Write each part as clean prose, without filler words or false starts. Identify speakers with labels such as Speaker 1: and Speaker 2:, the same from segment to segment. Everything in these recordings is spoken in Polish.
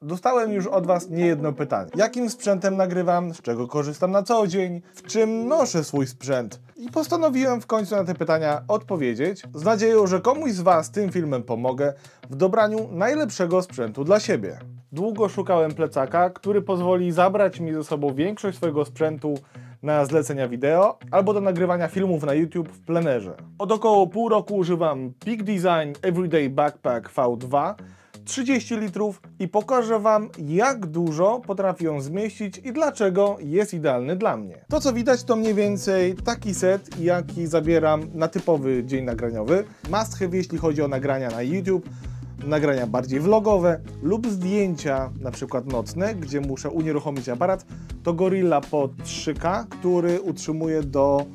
Speaker 1: Dostałem już od Was niejedno pytanie. Jakim sprzętem nagrywam, z czego korzystam na co dzień, w czym noszę swój sprzęt? I postanowiłem w końcu na te pytania odpowiedzieć, z nadzieją, że komuś z Was tym filmem pomogę w dobraniu najlepszego sprzętu dla siebie. Długo szukałem plecaka, który pozwoli zabrać mi ze sobą większość swojego sprzętu na zlecenia wideo albo do nagrywania filmów na YouTube w plenerze. Od około pół roku używam Peak Design Everyday Backpack V2 30 litrów i pokażę Wam, jak dużo potrafi on zmieścić i dlaczego jest idealny dla mnie. To, co widać, to mniej więcej taki set, jaki zabieram na typowy dzień nagraniowy. Must have, jeśli chodzi o nagrania na YouTube, nagrania bardziej vlogowe lub zdjęcia, na przykład nocne, gdzie muszę unieruchomić aparat, to Gorilla Pod 3K, który utrzymuje do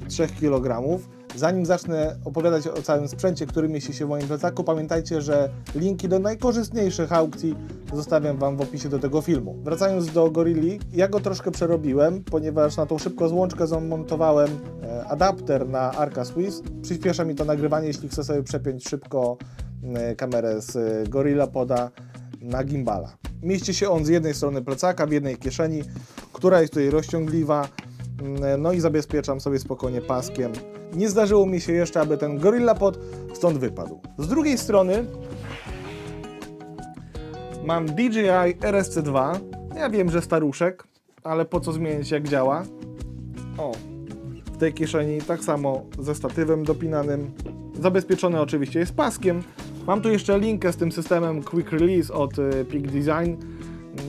Speaker 1: 3 kg. Zanim zacznę opowiadać o całym sprzęcie, który mieści się w moim plecaku, pamiętajcie, że linki do najkorzystniejszych aukcji zostawiam Wam w opisie do tego filmu. Wracając do Gorilli, ja go troszkę przerobiłem, ponieważ na tą szybką złączkę zamontowałem adapter na Arca Swiss. Przyspiesza mi to nagrywanie, jeśli chcę sobie przepiąć szybko kamerę z Gorilla Poda na gimbala. Mieści się on z jednej strony plecaka, w jednej kieszeni, która jest tutaj rozciągliwa, no i zabezpieczam sobie spokojnie paskiem. Nie zdarzyło mi się jeszcze, aby ten Gorilla Pod stąd wypadł. Z drugiej strony mam DJI RSC2. Ja wiem, że staruszek, ale po co zmieniać, jak działa. O, w tej kieszeni tak samo ze statywem dopinanym. Zabezpieczony oczywiście jest paskiem. Mam tu jeszcze linkę z tym systemem Quick Release od Peak Design.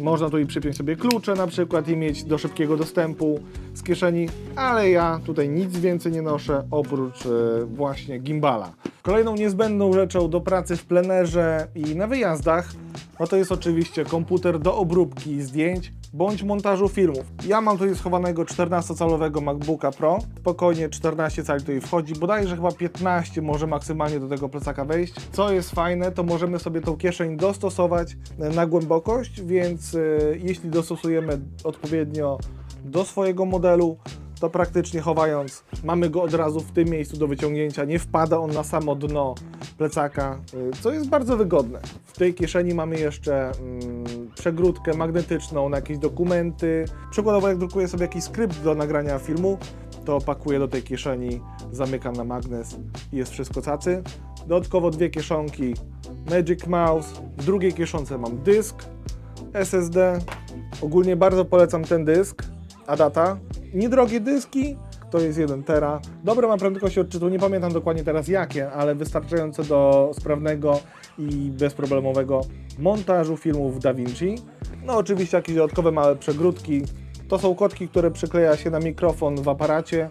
Speaker 1: Można tu i przypiąć sobie klucze na przykład i mieć do szybkiego dostępu z kieszeni, ale ja tutaj nic więcej nie noszę oprócz właśnie gimbala. Kolejną niezbędną rzeczą do pracy w plenerze i na wyjazdach, no to jest oczywiście komputer do obróbki zdjęć bądź montażu filmów. Ja mam tutaj schowanego 14-calowego MacBooka Pro, spokojnie 14 cali tutaj wchodzi, bodajże chyba 15 może maksymalnie do tego plecaka wejść. Co jest fajne, to możemy sobie tą kieszeń dostosować na głębokość, więc jeśli dostosujemy odpowiednio do swojego modelu, to praktycznie chowając, mamy go od razu w tym miejscu do wyciągnięcia, nie wpada on na samo dno plecaka, co jest bardzo wygodne. W tej kieszeni mamy jeszcze przegródkę magnetyczną na jakieś dokumenty. Przykładowo jak drukuję sobie jakiś skrypt do nagrania filmu, to pakuję do tej kieszeni, zamykam na magnes i jest wszystko cacy. Dodatkowo dwie kieszonki Magic Mouse, w drugiej kieszonce mam dysk SSD. Ogólnie bardzo polecam ten dysk Adata. Niedrogie dyski, to jest 1 tera. Dobre ma prędkość odczytu, nie pamiętam dokładnie teraz jakie, ale wystarczające do sprawnego i bezproblemowego montażu filmów w DaVinci. No oczywiście jakieś dodatkowe małe przegródki. To są kotki, które przykleja się na mikrofon w aparacie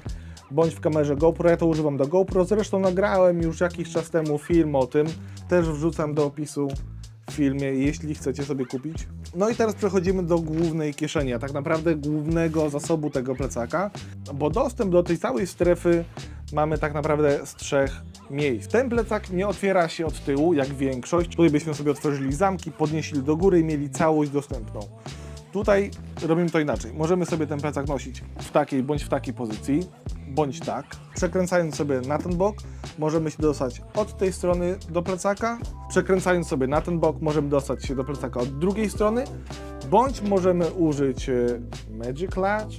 Speaker 1: bądź w kamerze GoPro. Ja to używam do GoPro. Zresztą nagrałem już jakiś czas temu film o tym. Też wrzucam do opisu w filmie, jeśli chcecie sobie kupić. No i teraz przechodzimy do głównej kieszeni, a tak naprawdę głównego zasobu tego plecaka, bo dostęp do tej całej strefy mamy tak naprawdę z 3 miejsc. Ten plecak nie otwiera się od tyłu, jak większość. Tutaj byśmy sobie otworzyli zamki, podnieśli do góry i mieli całość dostępną. Tutaj robimy to inaczej. Możemy sobie ten plecak nosić w takiej bądź w takiej pozycji, bądź tak. Przekręcając sobie na ten bok, możemy się dostać od tej strony do plecaka. Przekręcając sobie na ten bok, możemy dostać się do plecaka od drugiej strony, bądź możemy użyć Magic Latch,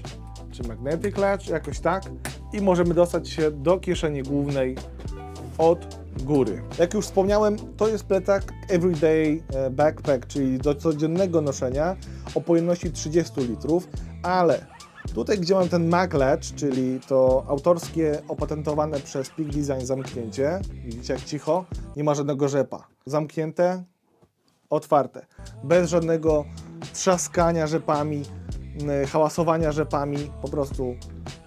Speaker 1: czy Magnetic Latch, jakoś tak, i możemy dostać się do kieszeni głównej od góry. Jak już wspomniałem, to jest plecak Everyday Backpack, czyli do codziennego noszenia o pojemności 30 litrów, ale tutaj, gdzie mam ten Mag Latch, czyli to autorskie, opatentowane przez Peak Design zamknięcie, widzicie jak cicho, nie ma żadnego rzepa. Zamknięte, otwarte, bez żadnego trzaskania rzepami, hałasowania rzepami, po prostu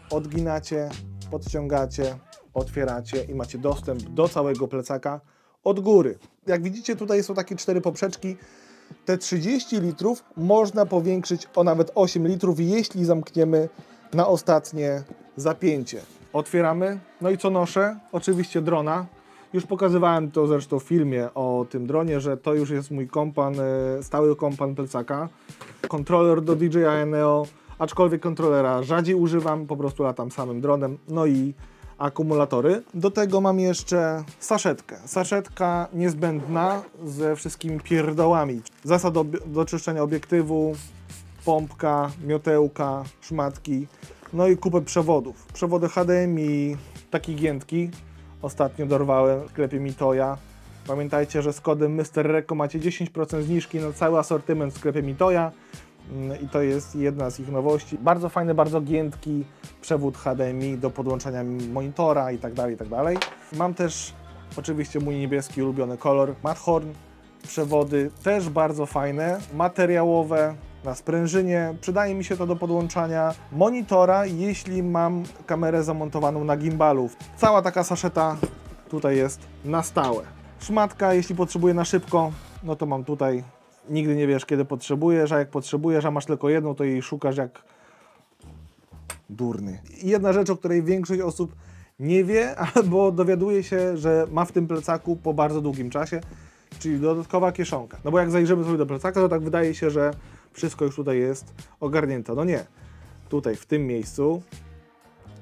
Speaker 1: odginacie, podciągacie, otwieracie i macie dostęp do całego plecaka od góry. Jak widzicie, tutaj są takie 4 poprzeczki. Te 30 litrów można powiększyć o nawet 8 litrów, jeśli zamkniemy na ostatnie zapięcie. Otwieramy. No i co noszę? Oczywiście drona. Już pokazywałem to zresztą w filmie o tym dronie, że to już jest mój kompan, stały kompan plecaka. Kontroler do DJI Neo, aczkolwiek kontrolera rzadziej używam, po prostu latam samym dronem. No i akumulatory. Do tego mam jeszcze saszetkę. Saszetka niezbędna ze wszystkimi pierdołami. Zasad do czyszczenia obiektywu, pompka, miotełka, szmatki, no i kupę przewodów. Przewody HDMI, takie giętki. Ostatnio dorwałem w sklepie Mitoya. Pamiętajcie, że z kodem Mr. Reko macie 10% zniżki na cały asortyment w sklepie Mitoya. I to jest jedna z ich nowości. Bardzo fajny, bardzo giętki przewód HDMI do podłączenia monitora i tak dalej, i tak dalej. Mam też oczywiście mój niebieski ulubiony kolor Matterhorn. Przewody też bardzo fajne, materiałowe, na sprężynie. Przydaje mi się to do podłączania monitora, jeśli mam kamerę zamontowaną na gimbalu. Cała taka saszeta tutaj jest na stałe. Szmatka, jeśli potrzebuję na szybko, no to mam tutaj. Nigdy nie wiesz, kiedy potrzebujesz, a jak potrzebujesz, a masz tylko jedną, to jej szukasz jak durny. I jedna rzecz, o której większość osób nie wie, albo dowiaduje się, że ma w tym plecaku po bardzo długim czasie, czyli dodatkowa kieszonka. No bo jak zajrzymy sobie do plecaka, to tak wydaje się, że wszystko już tutaj jest ogarnięte. No nie. Tutaj w tym miejscu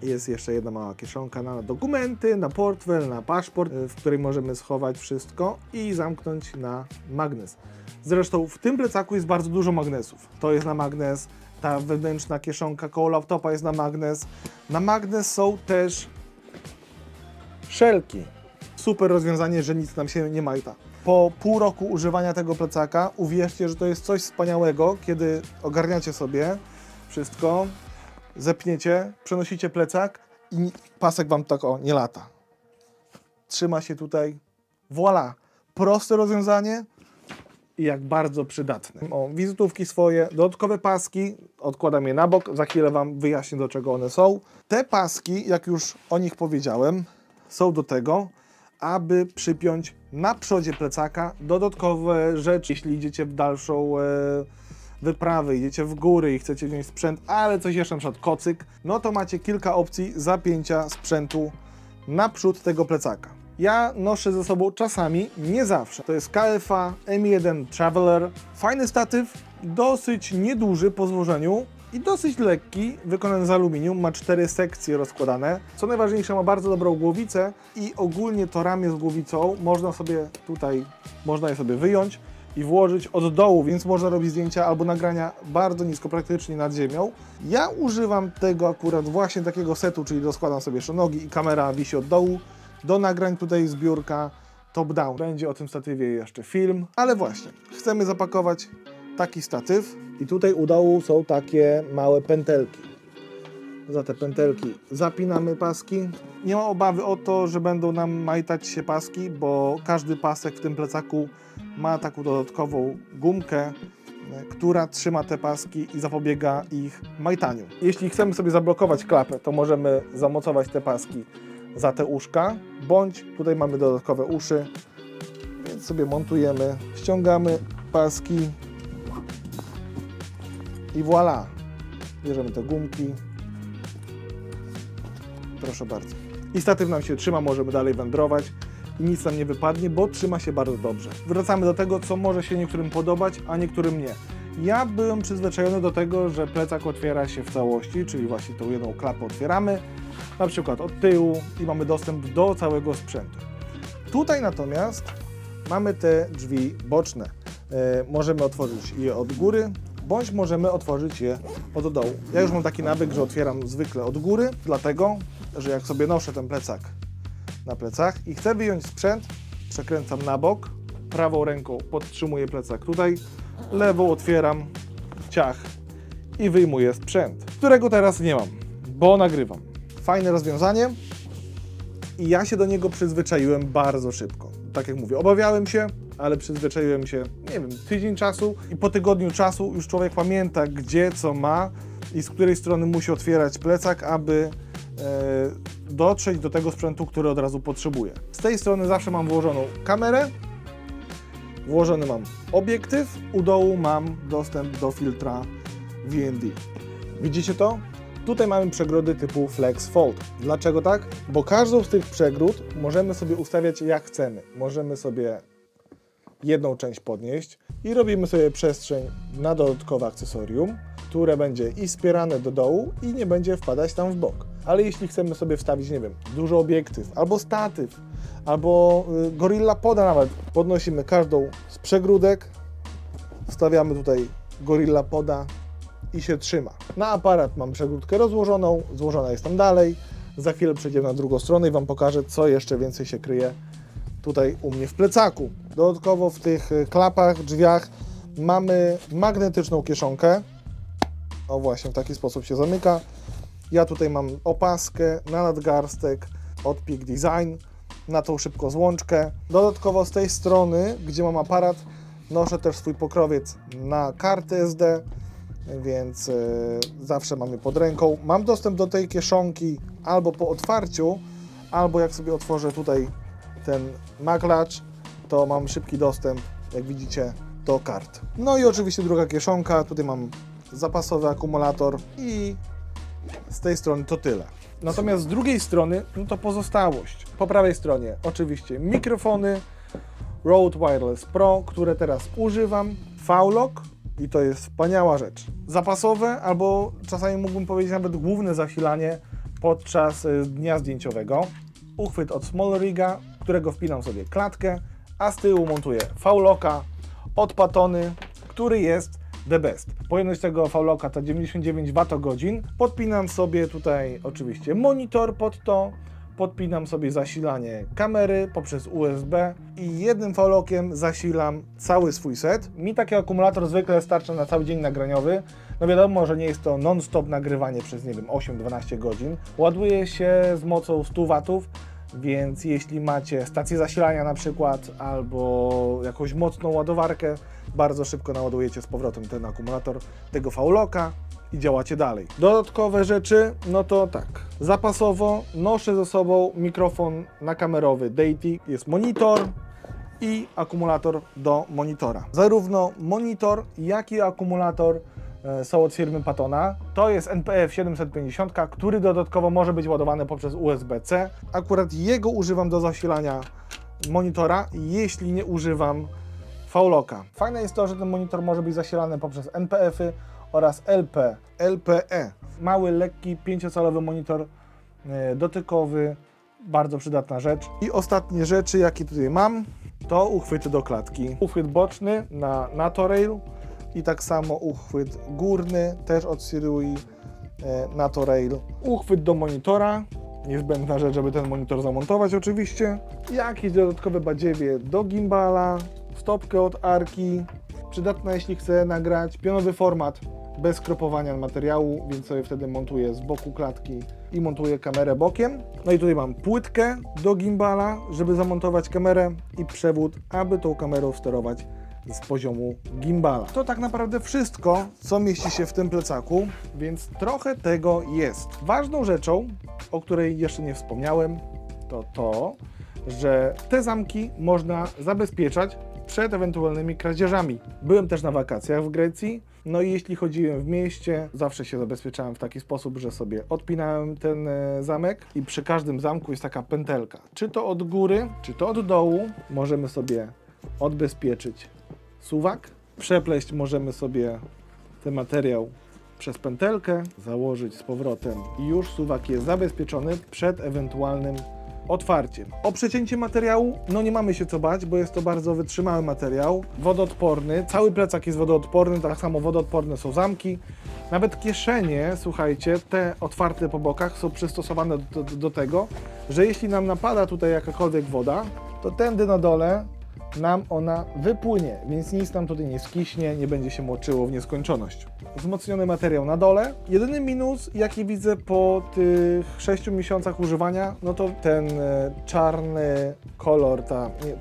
Speaker 1: jest jeszcze jedna mała kieszonka na dokumenty, na portfel, na paszport, w której możemy schować wszystko i zamknąć na magnes. Zresztą w tym plecaku jest bardzo dużo magnesów. To jest na magnes, ta wewnętrzna kieszonka koło laptopa jest na magnes. Na magnes są też szelki. Super rozwiązanie, że nic nam się nie majta. Po pół roku używania tego plecaka uwierzcie, że to jest coś wspaniałego, kiedy ogarniacie sobie wszystko, zepniecie, przenosicie plecak i pasek wam tak nie lata. Trzyma się tutaj. Voilà! Proste rozwiązanie i jak bardzo przydatne. O, wizytówki swoje, dodatkowe paski, odkładam je na bok, za chwilę wam wyjaśnię, do czego one są. Te paski, jak już o nich powiedziałem, są do tego, aby przypiąć na przodzie plecaka dodatkowe rzeczy, jeśli idziecie w dalszą wyprawę, idziecie w góry i chcecie wziąć sprzęt, ale coś jeszcze, na przykład kocyk, no to macie kilka opcji zapięcia sprzętu na przód tego plecaka. Ja noszę ze sobą czasami, nie zawsze. To jest KFA M1 Traveler. Fajny statyw, dosyć nieduży po złożeniu i dosyć lekki, wykonany z aluminium. Ma 4 sekcje rozkładane. Co najważniejsze, ma bardzo dobrą głowicę i ogólnie to ramię z głowicą można sobie tutaj, można je sobie wyjąć i włożyć od dołu, więc można robić zdjęcia albo nagrania bardzo nisko, praktycznie nad ziemią. Ja używam tego akurat właśnie takiego setu, czyli rozkładam sobie jeszcze nogi i kamera wisi od dołu. Do nagrań tutaj zbiórka top-down. Będzie o tym statywie jeszcze film, ale właśnie, chcemy zapakować taki statyw i tutaj u dołu są takie małe pętelki. Za te pętelki zapinamy paski. Nie ma obawy o to, że będą nam majtać się paski, bo każdy pasek w tym plecaku ma taką dodatkową gumkę, która trzyma te paski i zapobiega ich majtaniu. Jeśli chcemy sobie zablokować klapę, to możemy zamocować te paski za te uszka, bądź tutaj mamy dodatkowe uszy, więc sobie montujemy, ściągamy paski i voilà, bierzemy te gumki, proszę bardzo. I statyw nam się trzyma, możemy dalej wędrować i nic nam nie wypadnie, bo trzyma się bardzo dobrze. Wracamy do tego, co może się niektórym podobać, a niektórym nie. Ja byłem przyzwyczajony do tego, że plecak otwiera się w całości, czyli właśnie tą jedną klapę otwieramy, na przykład od tyłu i mamy dostęp do całego sprzętu. Tutaj natomiast mamy te drzwi boczne. Możemy otworzyć je od góry, bądź możemy otworzyć je od dołu. Ja już mam taki nawyk, że otwieram zwykle od góry, dlatego, że jak sobie noszę ten plecak na plecach i chcę wyjąć sprzęt, przekręcam na bok, prawą ręką podtrzymuję plecak tutaj, lewą otwieram, ciach i wyjmuję sprzęt, którego teraz nie mam, bo nagrywam. Fajne rozwiązanie i ja się do niego przyzwyczaiłem bardzo szybko. Tak jak mówię, obawiałem się, ale przyzwyczaiłem się, nie wiem, tydzień czasu i po tygodniu czasu już człowiek pamięta, gdzie co ma i z której strony musi otwierać plecak, aby dotrzeć do tego sprzętu, który od razu potrzebuje. Z tej strony zawsze mam włożoną kamerę, włożony mam obiektyw, u dołu mam dostęp do filtra VND. Widzicie to? Tutaj mamy przegrody typu Flex Fold. Dlaczego tak? Bo każdą z tych przegród możemy sobie ustawiać jak chcemy. Możemy sobie jedną część podnieść i robimy sobie przestrzeń na dodatkowe akcesorium, które będzie i spierane do dołu i nie będzie wpadać tam w bok. Ale jeśli chcemy sobie wstawić, nie wiem, duży obiektyw, albo statyw, albo Gorilla Poda nawet, podnosimy każdą z przegródek, wstawiamy tutaj Gorilla Poda i się trzyma. Na aparat mam przegródkę rozłożoną, złożona jest tam dalej. Za chwilę przejdziemy na drugą stronę i Wam pokażę, co jeszcze więcej się kryje tutaj u mnie w plecaku. Dodatkowo w tych klapach, drzwiach mamy magnetyczną kieszonkę. O właśnie, w taki sposób się zamyka. Ja tutaj mam opaskę na nadgarstek od Peak Design, na tą szybko złączkę. Dodatkowo z tej strony, gdzie mam aparat, noszę też swój pokrowiec na karty SD, więc zawsze mam je pod ręką. Mam dostęp do tej kieszonki albo po otwarciu, albo jak sobie otworzę tutaj ten maglacz, to mam szybki dostęp, jak widzicie, do kart. No i oczywiście druga kieszonka, tutaj mam zapasowy akumulator i z tej strony to tyle. Natomiast z drugiej strony, no to pozostałość. Po prawej stronie oczywiście mikrofony Rode Wireless Pro, które teraz używam, V-Lock i to jest wspaniała rzecz. Zapasowe albo czasami mógłbym powiedzieć nawet główne zasilanie podczas dnia zdjęciowego. Uchwyt od Small Riga, którego wpinam sobie klatkę, a z tyłu montuję V-Locka od Patony, który jest the best. Pojemność tego V-Locka to 99 Wh. Podpinam sobie tutaj oczywiście monitor pod to, podpinam sobie zasilanie kamery poprzez USB i jednym V-Lockiem zasilam cały swój set. Mi taki akumulator zwykle starcza na cały dzień nagraniowy. No wiadomo, że nie jest to non-stop nagrywanie przez, nie wiem, 8-12 godzin. Ładuje się z mocą 100 W, więc jeśli macie stację zasilania na przykład albo jakąś mocną ładowarkę, bardzo szybko naładujecie z powrotem ten akumulator tego V-Locka i działacie dalej. Dodatkowe rzeczy, no to tak, zapasowo noszę ze sobą mikrofon nakamerowy Deity, jest monitor i akumulator do monitora. Zarówno monitor, jak i akumulator są od firmy Patona. To jest NPF 750, który dodatkowo może być ładowany poprzez USB-C. Akurat jego używam do zasilania monitora, jeśli nie używam V-Locka. Fajne jest to, że ten monitor może być zasilany poprzez NPF-y oraz LPE. Mały, lekki, 5-calowy monitor dotykowy, bardzo przydatna rzecz. I ostatnie rzeczy, jakie tutaj mam, to uchwyty do klatki. Uchwyt boczny na NATO-Rail i tak samo uchwyt górny, też od Sirui NATO-Rail. Uchwyt do monitora, niezbędna rzecz, żeby ten monitor zamontować oczywiście. Jakieś dodatkowe badziewie do gimbala, stopkę od Arki, przydatna jeśli chcę nagrać pionowy format bez kropowania materiału, więc sobie wtedy montuję z boku klatki i montuję kamerę bokiem. No i tutaj mam płytkę do gimbala, żeby zamontować kamerę i przewód, aby tą kamerą sterować z poziomu gimbala. To tak naprawdę wszystko, co mieści się w tym plecaku, więc trochę tego jest. Ważną rzeczą, o której jeszcze nie wspomniałem, to to, że te zamki można zabezpieczać przed ewentualnymi kradzieżami. Byłem też na wakacjach w Grecji, no i jeśli chodziłem w mieście, zawsze się zabezpieczałem w taki sposób, że sobie odpinałem ten zamek i przy każdym zamku jest taka pętelka. Czy to od góry, czy to od dołu, możemy sobie odbezpieczyć suwak. Przepleść możemy sobie ten materiał przez pętelkę, założyć z powrotem i już suwak jest zabezpieczony przed ewentualnym otwarciem. O przecięcie materiału, no nie mamy się co bać, bo jest to bardzo wytrzymały materiał, wodoodporny, cały plecak jest wodoodporny, tak samo wodoodporne są zamki. Nawet kieszenie, słuchajcie, te otwarte po bokach są przystosowane do tego, że jeśli nam napada tutaj jakakolwiek woda, to tędy na dole nam ona wypłynie, więc nic nam tutaj nie skiśnie, nie będzie się moczyło w nieskończoność. Wzmocniony materiał na dole. Jedyny minus, jaki widzę po tych 6 miesiącach używania, no to ten czarny kolor,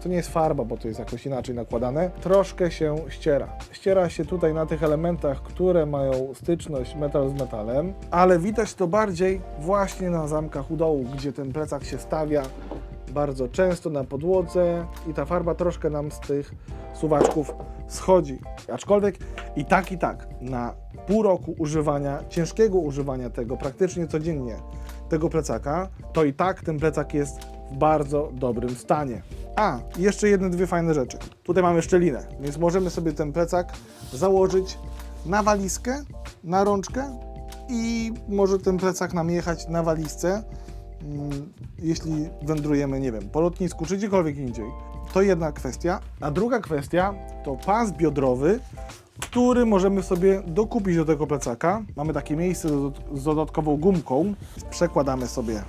Speaker 1: to nie jest farba, bo to jest jakoś inaczej nakładane, troszkę się ściera. Ściera się tutaj na tych elementach, które mają styczność metal z metalem, ale widać to bardziej właśnie na zamkach u dołu, gdzie ten plecak się stawia bardzo często na podłodze i ta farba troszkę nam z tych suwaczków schodzi. Aczkolwiek i tak na pół roku używania, ciężkiego używania tego praktycznie codziennie, tego plecaka, to i tak ten plecak jest w bardzo dobrym stanie. A, jeszcze dwie fajne rzeczy. Tutaj mamy szczelinę, więc możemy sobie ten plecak założyć na walizkę, na rączkę i może ten plecak nam jechać na walizce, jeśli wędrujemy, nie wiem, po lotnisku czy gdziekolwiek indziej. To jedna kwestia. A druga kwestia to pas biodrowy, który możemy sobie dokupić do tego plecaka. Mamy takie miejsce z dodatkową gumką. Przekładamy sobie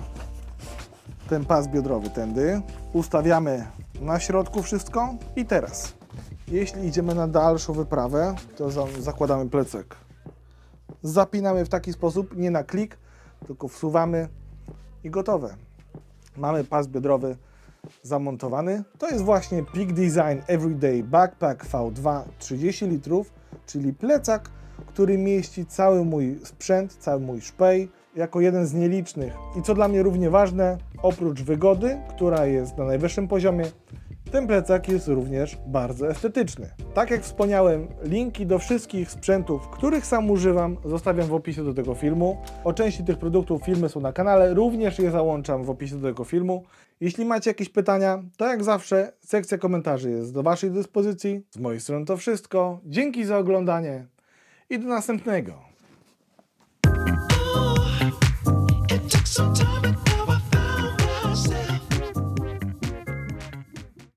Speaker 1: ten pas biodrowy tędy. Ustawiamy na środku wszystko. I teraz, jeśli idziemy na dalszą wyprawę, to zakładamy plecak. Zapinamy w taki sposób, nie na klik, tylko wsuwamy i gotowe. Mamy pas biodrowy zamontowany. To jest właśnie Peak Design Everyday Backpack V2 30 litrów, czyli plecak, który mieści cały mój sprzęt, cały mój szpej, jako jeden z nielicznych. I co dla mnie równie ważne, oprócz wygody, która jest na najwyższym poziomie, ten plecak jest również bardzo estetyczny. Tak jak wspomniałem, linki do wszystkich sprzętów, których sam używam, zostawiam w opisie do tego filmu. O części tych produktów filmy są na kanale, również je załączam w opisie do tego filmu. Jeśli macie jakieś pytania, to jak zawsze sekcja komentarzy jest do Waszej dyspozycji. Z mojej strony to wszystko. Dzięki za oglądanie i do następnego.